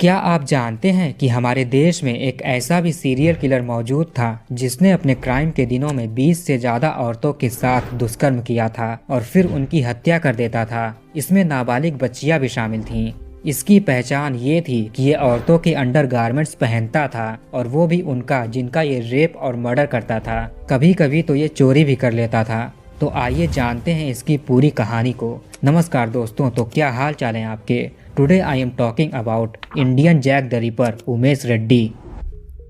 क्या आप जानते हैं कि हमारे देश में एक ऐसा भी सीरियल किलर मौजूद था जिसने अपने क्राइम के दिनों में 20 से ज़्यादा औरतों के साथ दुष्कर्म किया था और फिर उनकी हत्या कर देता था। इसमें नाबालिग बच्चियां भी शामिल थीं। इसकी पहचान ये थी कि ये औरतों के अंडरगारमेंट्स पहनता था और वो भी उनका जिनका ये रेप और मर्डर करता था। कभी कभी तो ये चोरी भी कर लेता था। तो आइए जानते हैं इसकी पूरी कहानी को। नमस्कार दोस्तों, तो क्या हाल चाल है आपके। Today I am talking about Indian Jack the Ripper Umesh Reddy.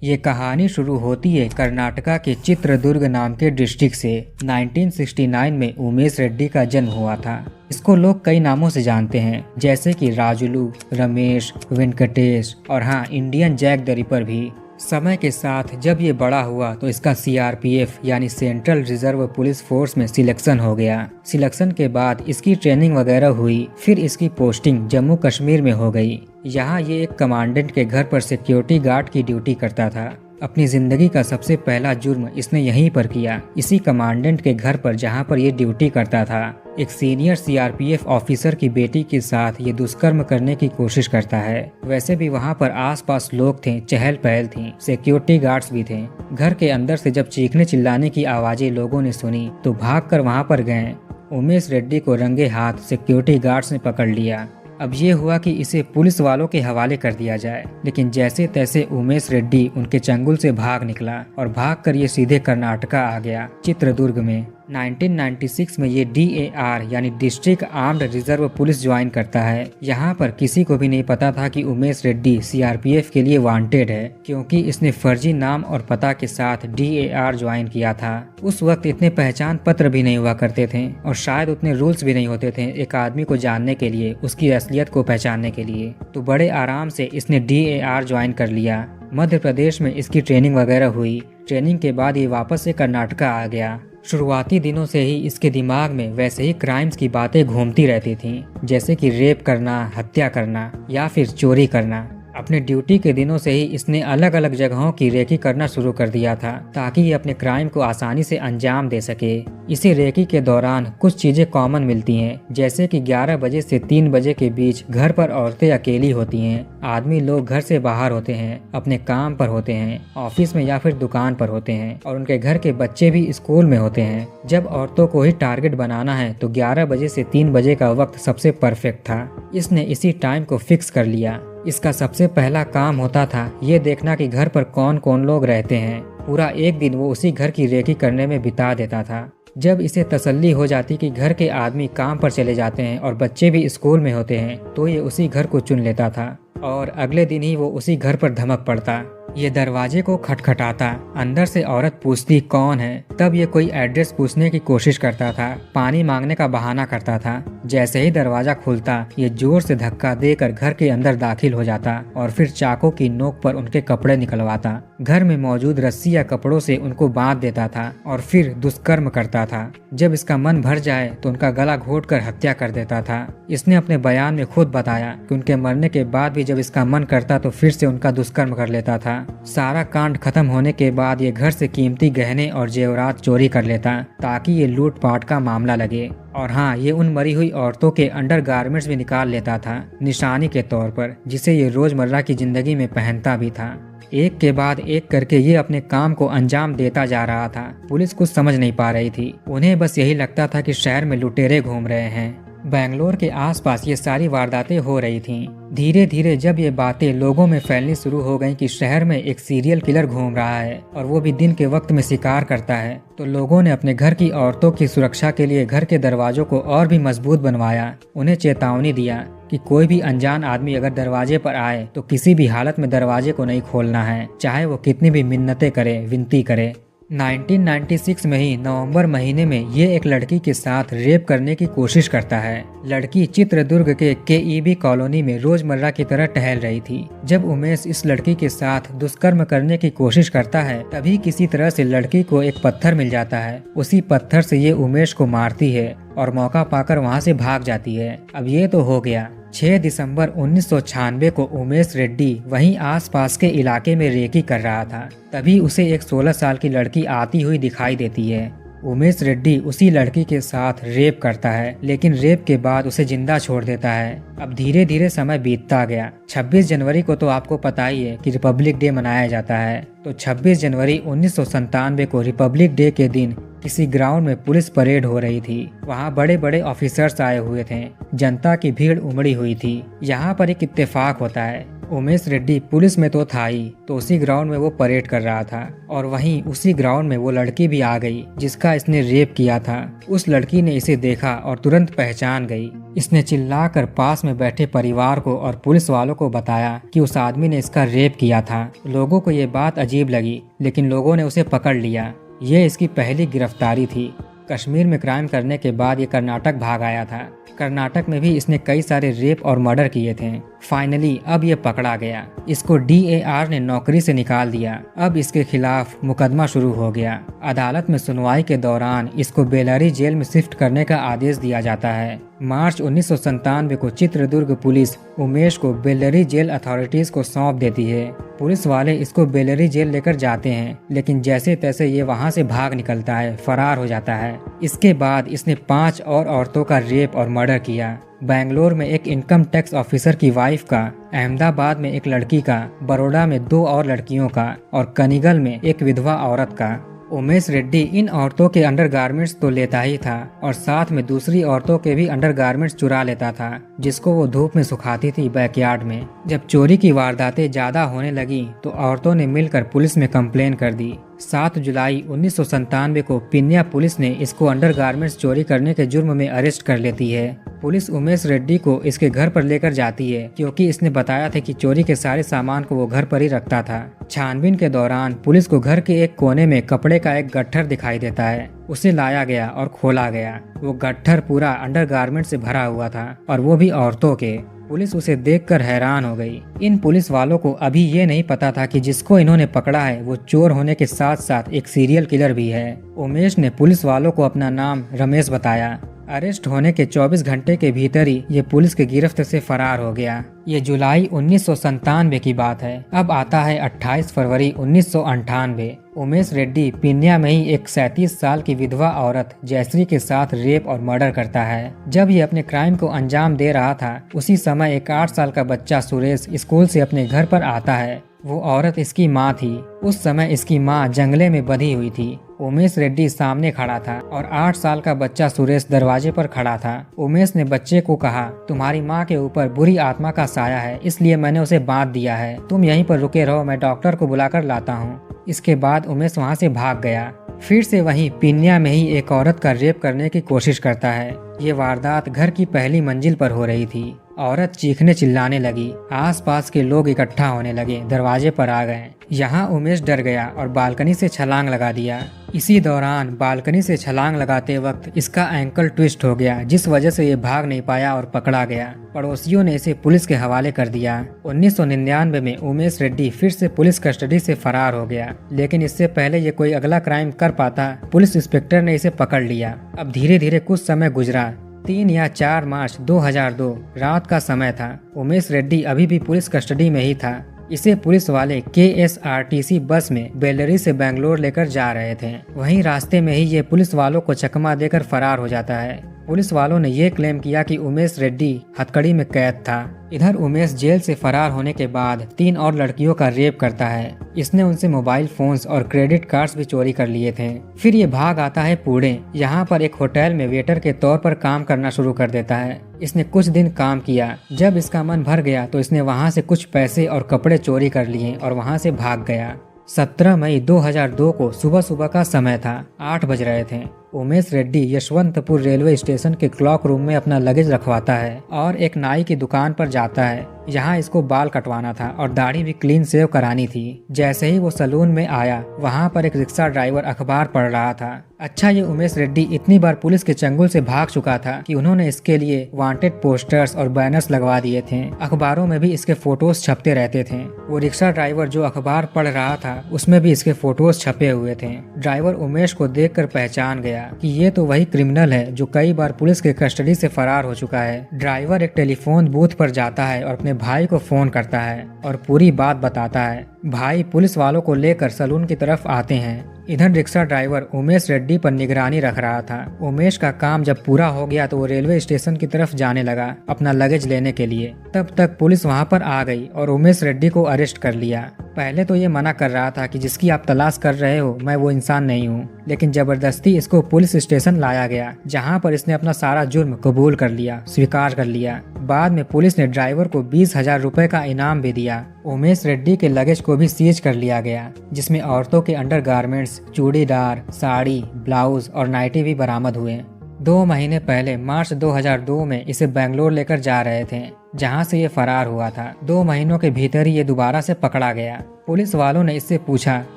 ये कहानी शुरू होती है कर्नाटका के चित्रदुर्ग नाम के डिस्ट्रिक्ट से। 1969 में उमेश रेड्डी का जन्म हुआ था। इसको लोग कई नामों से जानते हैं, जैसे कि राजुलू, रमेश, वेंकटेश और हाँ, इंडियन जैक द रिपर भी। समय के साथ जब ये बड़ा हुआ तो इसका सीआरपीएफ यानी सेंट्रल रिजर्व पुलिस फोर्स में सिलेक्शन हो गया। सिलेक्शन के बाद इसकी ट्रेनिंग वगैरह हुई, फिर इसकी पोस्टिंग जम्मू कश्मीर में हो गई। यहाँ ये एक कमांडेंट के घर पर सिक्योरिटी गार्ड की ड्यूटी करता था। अपनी जिंदगी का सबसे पहला जुर्म इसने यहीं पर किया, इसी कमांडेंट के घर पर जहाँ पर ये ड्यूटी करता था। एक सीनियर सीआरपीएफ ऑफिसर की बेटी के साथ ये दुष्कर्म करने की कोशिश करता है। वैसे भी वहाँ पर आसपास लोग थे, चहल पहल थी, सिक्योरिटी गार्ड्स भी थे। घर के अंदर से जब चीखने चिल्लाने की आवाजें लोगों ने सुनी तो भागकर वहाँ पर गए। उमेश रेड्डी को रंगे हाथ सिक्योरिटी गार्ड्स ने पकड़ लिया। अब ये हुआ कि इसे पुलिस वालों के हवाले कर दिया जाए, लेकिन जैसे तैसे उमेश रेड्डी उनके चंगुल से भाग निकला और भागकर ये सीधे कर्नाटका आ गया, चित्रदुर्ग में। 1996 में ये DAR यानी district armed reserve police join करता है। यहाँ पर किसी को भी नहीं पता था कि उमेश रेड्डी सीआरपीएफ के लिए वांटेड है, क्योंकि इसने फर्जी नाम और पता के साथ DAR ज्वाइन किया था। उस वक्त इतने पहचान पत्र भी नहीं हुआ करते थे और शायद उतने रूल्स भी नहीं होते थे एक आदमी को जानने के लिए, उसकी असलियत को पहचानने के लिए। तो बड़े आराम से इसने DAR ज्वाइन कर लिया। मध्य प्रदेश में इसकी ट्रेनिंग वगैरह हुई। ट्रेनिंग के बाद ये वापस से कर्नाटका आ गया। शुरुआती दिनों से ही इसके दिमाग में वैसे ही क्राइम्स की बातें घूमती रहती थीं, जैसे कि रेप करना, हत्या करना या फिर चोरी करना। अपने ड्यूटी के दिनों से ही इसने अलग अलग जगहों की रेकी करना शुरू कर दिया था, ताकि ये अपने क्राइम को आसानी से अंजाम दे सके। इसी रेकी के दौरान कुछ चीजें कॉमन मिलती हैं, जैसे कि 11 बजे से 3 बजे के बीच घर पर औरतें अकेली होती हैं। आदमी लोग घर से बाहर होते हैं, अपने काम पर होते हैं, ऑफिस में या फिर दुकान पर होते हैं, और उनके घर के बच्चे भी स्कूल में होते हैं। जब औरतों को ही टारगेट बनाना है तो 11 बजे से 3 बजे का वक्त सबसे परफेक्ट था। इसने इसी टाइम को फिक्स कर लिया। इसका सबसे पहला काम होता था ये देखना कि घर पर कौन कौन लोग रहते हैं। पूरा एक दिन वो उसी घर की रेकी करने में बिता देता था। जब इसे तसल्ली हो जाती कि घर के आदमी काम पर चले जाते हैं और बच्चे भी स्कूल में होते हैं, तो ये उसी घर को चुन लेता था और अगले दिन ही वो उसी घर पर धमक पड़ता। ये दरवाजे को खटखटाता, अंदर से औरत पूछती कौन है। तब ये कोई एड्रेस पूछने की कोशिश करता था, पानी मांगने का बहाना करता था। जैसे ही दरवाजा खुलता ये जोर से धक्का देकर घर के अंदर दाखिल हो जाता और फिर चाकू की नोक पर उनके कपड़े निकलवाता। घर में मौजूद रस्सी या कपड़ों से उनको बांध देता था और फिर दुष्कर्म करता था। जब इसका मन भर जाए तो उनका गला घोंटकर हत्या कर देता था। इसने अपने बयान में खुद बताया कि उनके मरने के बाद भी जब इसका मन करता तो फिर से उनका दुष्कर्म कर लेता था। सारा कांड खत्म होने के बाद ये घर से कीमती गहने और जेवरात चोरी कर लेता, ताकि ये लूटपाट का मामला लगे। और हाँ, ये उन मरी हुई औरतों के अंडरगारमेंट्स भी निकाल लेता था निशानी के तौर पर, जिसे ये रोजमर्रा की जिंदगी में पहनता भी था। एक के बाद एक करके ये अपने काम को अंजाम देता जा रहा था। पुलिस कुछ समझ नहीं पा रही थी। उन्हें बस यही लगता था कि शहर में लुटेरे घूम रहे हैं। बेंगलोर के आसपास ये सारी वारदातें हो रही थीं। धीरे धीरे जब ये बातें लोगों में फैलनी शुरू हो गईं कि शहर में एक सीरियल किलर घूम रहा है और वो भी दिन के वक्त में शिकार करता है, तो लोगों ने अपने घर की औरतों की सुरक्षा के लिए घर के दरवाजों को और भी मजबूत बनवाया। उन्हें चेतावनी दिया कि कोई भी अनजान आदमी अगर दरवाजे पर आए तो किसी भी हालत में दरवाजे को नहीं खोलना है, चाहे वो कितनी भी मिन्नतें करे, विनती करे। 1996 में ही नवंबर महीने में ये एक लड़की के साथ रेप करने की कोशिश करता है। लड़की चित्रदुर्ग के KEB कॉलोनी में रोजमर्रा की तरह टहल रही थी। जब उमेश इस लड़की के साथ दुष्कर्म करने की कोशिश करता है, तभी किसी तरह से लड़की को एक पत्थर मिल जाता है। उसी पत्थर से ये उमेश को मारती है और मौका पाकर वहाँ से भाग जाती है। अब ये तो हो गया। 6 दिसंबर 1996 को उमेश रेड्डी वहीं आसपास के इलाके में रेकी कर रहा था। तभी उसे एक 16 साल की लड़की आती हुई दिखाई देती है। उमेश रेड्डी उसी लड़की के साथ रेप करता है, लेकिन रेप के बाद उसे जिंदा छोड़ देता है। अब धीरे धीरे समय बीतता गया। 26 जनवरी को तो आपको पता ही है कि रिपब्लिक डे मनाया जाता है। तो 26 जनवरी 1997 को रिपब्लिक डे के दिन किसी ग्राउंड में पुलिस परेड हो रही थी। वहाँ बड़े बड़े ऑफिसर्स आए हुए थे। जनता की भीड़ उमड़ी हुई थी। यहाँ पर एक इत्तेफाक होता है। उमेश रेड्डी पुलिस में तो था ही, तो उसी ग्राउंड में वो परेड कर रहा था और वहीं उसी ग्राउंड में वो लड़की भी आ गई जिसका इसने रेप किया था। उस लड़की ने इसे देखा और तुरंत पहचान गई। इसने चिल्लाकर पास में बैठे परिवार को और पुलिस वालों को बताया कि उस आदमी ने इसका रेप किया था। लोगों को ये बात अजीब लगी, लेकिन लोगों ने उसे पकड़ लिया। ये इसकी पहली गिरफ्तारी थी। कश्मीर में क्राइम करने के बाद ये कर्नाटक भाग आया था। कर्नाटक में भी इसने कई सारे रेप और मर्डर किए थे। फाइनली अब ये पकड़ा गया। इसको DAR ने नौकरी से निकाल दिया। अब इसके खिलाफ मुकदमा शुरू हो गया। अदालत में सुनवाई के दौरान इसको बेलरी जेल में शिफ्ट करने का आदेश दिया जाता है। मार्च 1997 को चित्रदुर्ग पुलिस उमेश को बेलरी जेल अथॉरिटीज को सौंप देती है। पुलिस वाले इसको बेलरी जेल लेकर जाते हैं, लेकिन जैसे तैसे ये वहां से भाग निकलता है, फरार हो जाता है। इसके बाद इसने 5 और औरतों का रेप और मर्डर किया। बेंगलोर में एक इनकम टैक्स ऑफिसर की वाइफ का, अहमदाबाद में एक लड़की का, बड़ौदा में 2 और लड़कियों का और कनिगल में एक विधवा औरत का। उमेश रेड्डी इन औरतों के अंडरगारमेंट्स तो लेता ही था और साथ में दूसरी औरतों के भी अंडरगारमेंट्स चुरा लेता था, जिसको वो धूप में सुखाती थी बैकयार्ड में। जब चोरी की वारदातें ज्यादा होने लगी तो औरतों ने मिलकर पुलिस में कंप्लेन कर दी। 7 जुलाई 1997 को पिन्या पुलिस ने इसको अंडरगारमेंट्स चोरी करने के जुर्म में अरेस्ट कर लेती है। पुलिस उमेश रेड्डी को इसके घर पर लेकर जाती है, क्योंकि इसने बताया था कि चोरी के सारे सामान को वो घर पर ही रखता था। छानबीन के दौरान पुलिस को घर के एक कोने में कपड़े का एक गट्ठर दिखाई देता है। उसे लाया गया और खोला गया। वो गट्ठर पूरा अंडरगारमेंट से भरा हुआ था और वो भी औरतों के। पुलिस उसे देखकर हैरान हो गई। इन पुलिस वालों को अभी ये नहीं पता था कि जिसको इन्होंने पकड़ा है वो चोर होने के साथ साथ एक सीरियल किलर भी है। उमेश ने पुलिस वालों को अपना नाम रमेश बताया। अरेस्ट होने के 24 घंटे के भीतर ही ये पुलिस के गिरफ्त से फरार हो गया। ये जुलाई 1997 की बात है। अब आता है 28 फरवरी 1998। उमेश रेड्डी पिन्या में ही एक 37 साल की विधवा औरत जयश्री के साथ रेप और मर्डर करता है। जब ये अपने क्राइम को अंजाम दे रहा था, उसी समय एक 8 साल का बच्चा सुरेश स्कूल से अपने घर पर आता है। वो औरत इसकी माँ थी। उस समय इसकी माँ जंगले में बंधी हुई थी। उमेश रेड्डी सामने खड़ा था और 8 साल का बच्चा सुरेश दरवाजे पर खड़ा था। उमेश ने बच्चे को कहा, तुम्हारी माँ के ऊपर बुरी आत्मा का साया है, इसलिए मैंने उसे बांध दिया है। तुम यहीं पर रुके रहो, मैं डॉक्टर को बुलाकर लाता हूँ। इसके बाद उमेश वहाँ से भाग गया। फिर से वहीं पिन्या में ही एक औरत का रेप करने की कोशिश करता है। ये वारदात घर की पहली मंजिल पर हो रही थी। औरत चीखने चिल्लाने लगी। आसपास के लोग इकट्ठा होने लगे, दरवाजे पर आ गए। यहाँ उमेश डर गया और बालकनी से छलांग लगा दिया। इसी दौरान बालकनी से छलांग लगाते वक्त इसका एंकल ट्विस्ट हो गया, जिस वजह से ये भाग नहीं पाया और पकड़ा गया। पड़ोसियों ने इसे पुलिस के हवाले कर दिया। 1999 में उमेश रेड्डी फिर से पुलिस कस्टडी से फरार हो गया, लेकिन इससे पहले ये कोई अगला क्राइम कर पाता, पुलिस इंस्पेक्टर ने इसे पकड़ लिया। अब धीरे धीरे कुछ समय गुजरा। 3 या 4 मार्च 2002 रात का समय था। उमेश रेड्डी अभी भी पुलिस कस्टडी में ही था। इसे पुलिस वाले KSRTC बस में बेलरी से बेंगलोर लेकर जा रहे थे। वहीं रास्ते में ही ये पुलिस वालों को चकमा देकर फरार हो जाता है। पुलिस वालों ने ये क्लेम किया कि उमेश रेड्डी हथकड़ी में कैद था। इधर उमेश जेल से फरार होने के बाद 3 और लड़कियों का रेप करता है। इसने उनसे मोबाइल फोन्स और क्रेडिट कार्ड्स भी चोरी कर लिए थे। फिर ये भाग आता है पुणे। यहाँ पर एक होटल में वेटर के तौर पर काम करना शुरू कर देता है। इसने कुछ दिन काम किया। जब इसका मन भर गया तो इसने वहाँ से कुछ पैसे और कपड़े चोरी कर लिए और वहाँ से भाग गया। 17 मई 2002 को सुबह सुबह का समय था। 8 बज रहे थे। उमेश रेड्डी यशवंतपुर रेलवे स्टेशन के क्लॉक रूम में अपना लगेज रखवाता है और एक नाई की दुकान पर जाता है। यहाँ इसको बाल कटवाना था और दाढ़ी भी क्लीन शेव करानी थी। जैसे ही वो सलून में आया, वहाँ पर एक रिक्शा ड्राइवर अखबार पढ़ रहा था। अच्छा, ये उमेश रेड्डी इतनी बार पुलिस के चंगुल से भाग चुका था कि उन्होंने इसके लिए वांटेड पोस्टर्स और बैनर्स लगवा दिए थे। अखबारों में भी इसके फोटोज छपते रहते थे। वो रिक्शा ड्राइवर जो अखबार पढ़ रहा था, उसमें भी इसके फोटोज छपे हुए थे। ड्राइवर उमेश को देखकर पहचान गया कि ये तो वही क्रिमिनल है जो कई बार पुलिस के कस्टडी से फरार हो चुका है। ड्राइवर एक टेलीफोन बूथ पर जाता है और अपने भाई को फोन करता है और पूरी बात बताता है। भाई पुलिस वालों को लेकर सलून की तरफ आते हैं। इधर रिक्शा ड्राइवर उमेश रेड्डी पर निगरानी रख रहा था। उमेश का काम जब पूरा हो गया तो वो रेलवे स्टेशन की तरफ जाने लगा अपना लगेज लेने के लिए। तब तक पुलिस वहां पर आ गई और उमेश रेड्डी को अरेस्ट कर लिया। पहले तो ये मना कर रहा था कि जिसकी आप तलाश कर रहे हो मैं वो इंसान नहीं हूँ, लेकिन जबरदस्ती इसको पुलिस स्टेशन लाया गया, जहाँ पर इसने अपना सारा जुर्म कबूल कर लिया, स्वीकार कर लिया। बाद में पुलिस ने ड्राइवर को 20,000 रुपए का इनाम भी दिया। उमेश रेड्डी के लगेज को भी सीज कर लिया गया, जिसमें औरतों के अंडरगारमेंट्स, चूड़ीदार, साड़ी, ब्लाउज और नाइटी भी बरामद हुए। 2 महीने पहले मार्च 2002 में इसे बेंगलोर लेकर जा रहे थे, जहां से ये फरार हुआ था। 2 महीनों के भीतर ही ये दोबारा से पकड़ा गया। पुलिस वालों ने इससे पूछा,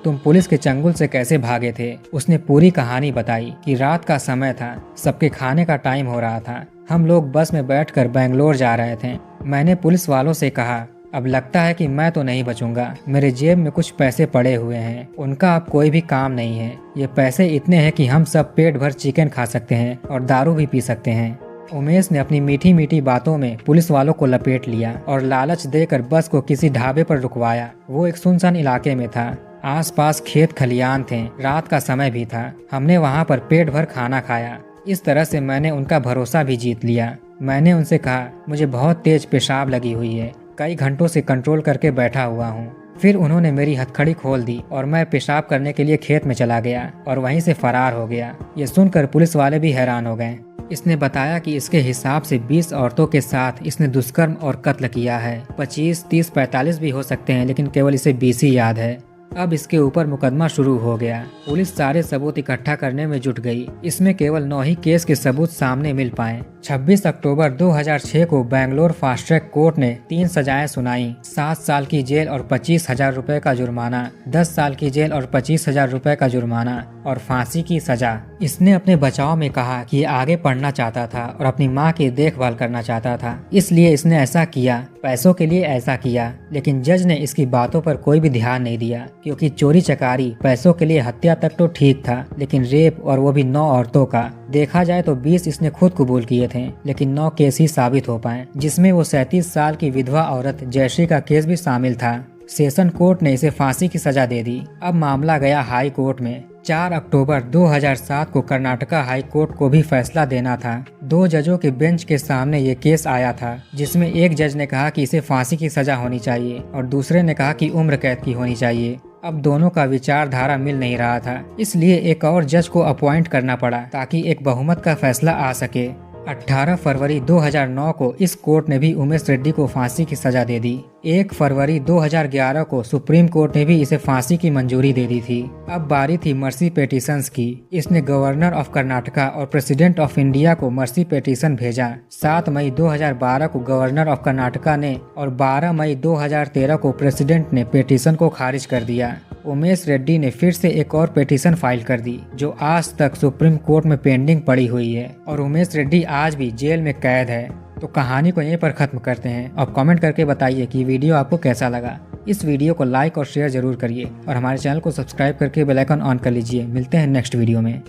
तुम पुलिस के चंगुल से कैसे भागे थे? उसने पूरी कहानी बताई कि रात का समय था, सबके खाने का टाइम हो रहा था, हम लोग बस में बैठकर बेंगलोर जा रहे थे। मैंने पुलिस वालों से कहा, अब लगता है कि मैं तो नहीं बचूंगा, मेरे जेब में कुछ पैसे पड़े हुए हैं, उनका अब कोई भी काम नहीं है। ये पैसे इतने हैं कि हम सब पेट भर चिकन खा सकते हैं और दारू भी पी सकते हैं। उमेश ने अपनी मीठी मीठी बातों में पुलिस वालों को लपेट लिया और लालच देकर बस को किसी ढाबे पर रुकवाया। वो एक सुनसान इलाके में था, आसपास खेत खलियान थे, रात का समय भी था। हमने वहाँ पर पेट भर खाना खाया। इस तरह से मैंने उनका भरोसा भी जीत लिया। मैंने उनसे कहा, मुझे बहुत तेज पेशाब लगी हुई है, कई घंटों से कंट्रोल करके बैठा हुआ हूँ। फिर उन्होंने मेरी हथकड़ी खोल दी और मैं पेशाब करने के लिए खेत में चला गया और वहीं से फरार हो गया। ये सुनकर पुलिस वाले भी हैरान हो गए। इसने बताया कि इसके हिसाब से 20 औरतों के साथ इसने दुष्कर्म और कत्ल किया है। 25, 30, 45 भी हो सकते हैं, लेकिन केवल इसे 20 ही याद है। अब इसके ऊपर मुकदमा शुरू हो गया। पुलिस सारे सबूत इकट्ठा करने में जुट गई। इसमें केवल 9 ही केस के सबूत सामने मिल पाए। 26 अक्टूबर 2006 को बेंगलोर फास्ट ट्रैक कोर्ट ने 3 सजाएं सुनाई, 7 साल की जेल और 25,000 रुपए का जुर्माना, 10 साल की जेल और 25,000 रुपए का जुर्माना और फांसी की सजा। इसने अपने बचाव में कहा कि ये आगे पढ़ना चाहता था और अपनी माँ की देखभाल करना चाहता था, इसलिए इसने ऐसा किया, पैसों के लिए ऐसा किया। लेकिन जज ने इसकी बातों पर कोई भी ध्यान नहीं दिया, क्योंकि चोरी चकारी, पैसों के लिए हत्या तक तो ठीक था, लेकिन रेप और वो भी 9 औरतों का। देखा जाए तो 20 इसने खुद कबूल किए थे, लेकिन 9 केस ही साबित हो पाए, जिसमें वो 37 साल की विधवा औरत जयश्री का केस भी शामिल था। सेशन कोर्ट ने इसे फांसी की सजा दे दी। अब मामला गया हाई कोर्ट में। 4 अक्टूबर 2007 को कर्नाटका हाई कोर्ट को भी फैसला देना था। 2 जजों के बेंच के सामने ये केस आया था, जिसमें एक जज ने कहा कि इसे फांसी की सजा होनी चाहिए और दूसरे ने कहा कि उम्र कैद की होनी चाहिए। अब दोनों का विचारधारा मिल नहीं रहा था, इसलिए एक और जज को अपॉइंट करना पड़ा ताकि एक बहुमत का फैसला आ सके। 18 फरवरी 2009 को इस कोर्ट ने भी उमेश रेड्डी को फांसी की सजा दे दी। 1 फरवरी 2011 को सुप्रीम कोर्ट ने भी इसे फांसी की मंजूरी दे दी थी। अब बारी थी मर्सी पेटिशंस की। इसने गवर्नर ऑफ कर्नाटका और प्रेसिडेंट ऑफ इंडिया को मर्सी पेटिशन भेजा। 7 मई 2012 को गवर्नर ऑफ कर्नाटका ने और 12 मई 2013 को प्रेसिडेंट ने पेटिशन को खारिज कर दिया। उमेश रेड्डी ने फिर से एक और पेटिशन फाइल कर दी, जो आज तक सुप्रीम कोर्ट में पेंडिंग पड़ी हुई है, और उमेश रेड्डी आज भी जेल में कैद है। तो कहानी को यहीं पर खत्म करते हैं। अब कमेंट करके बताइए कि वीडियो आपको कैसा लगा। इस वीडियो को लाइक और शेयर जरूर करिए और हमारे चैनल को सब्सक्राइब करके बेल आइकन ऑन कर लीजिए। मिलते हैं नेक्स्ट वीडियो में।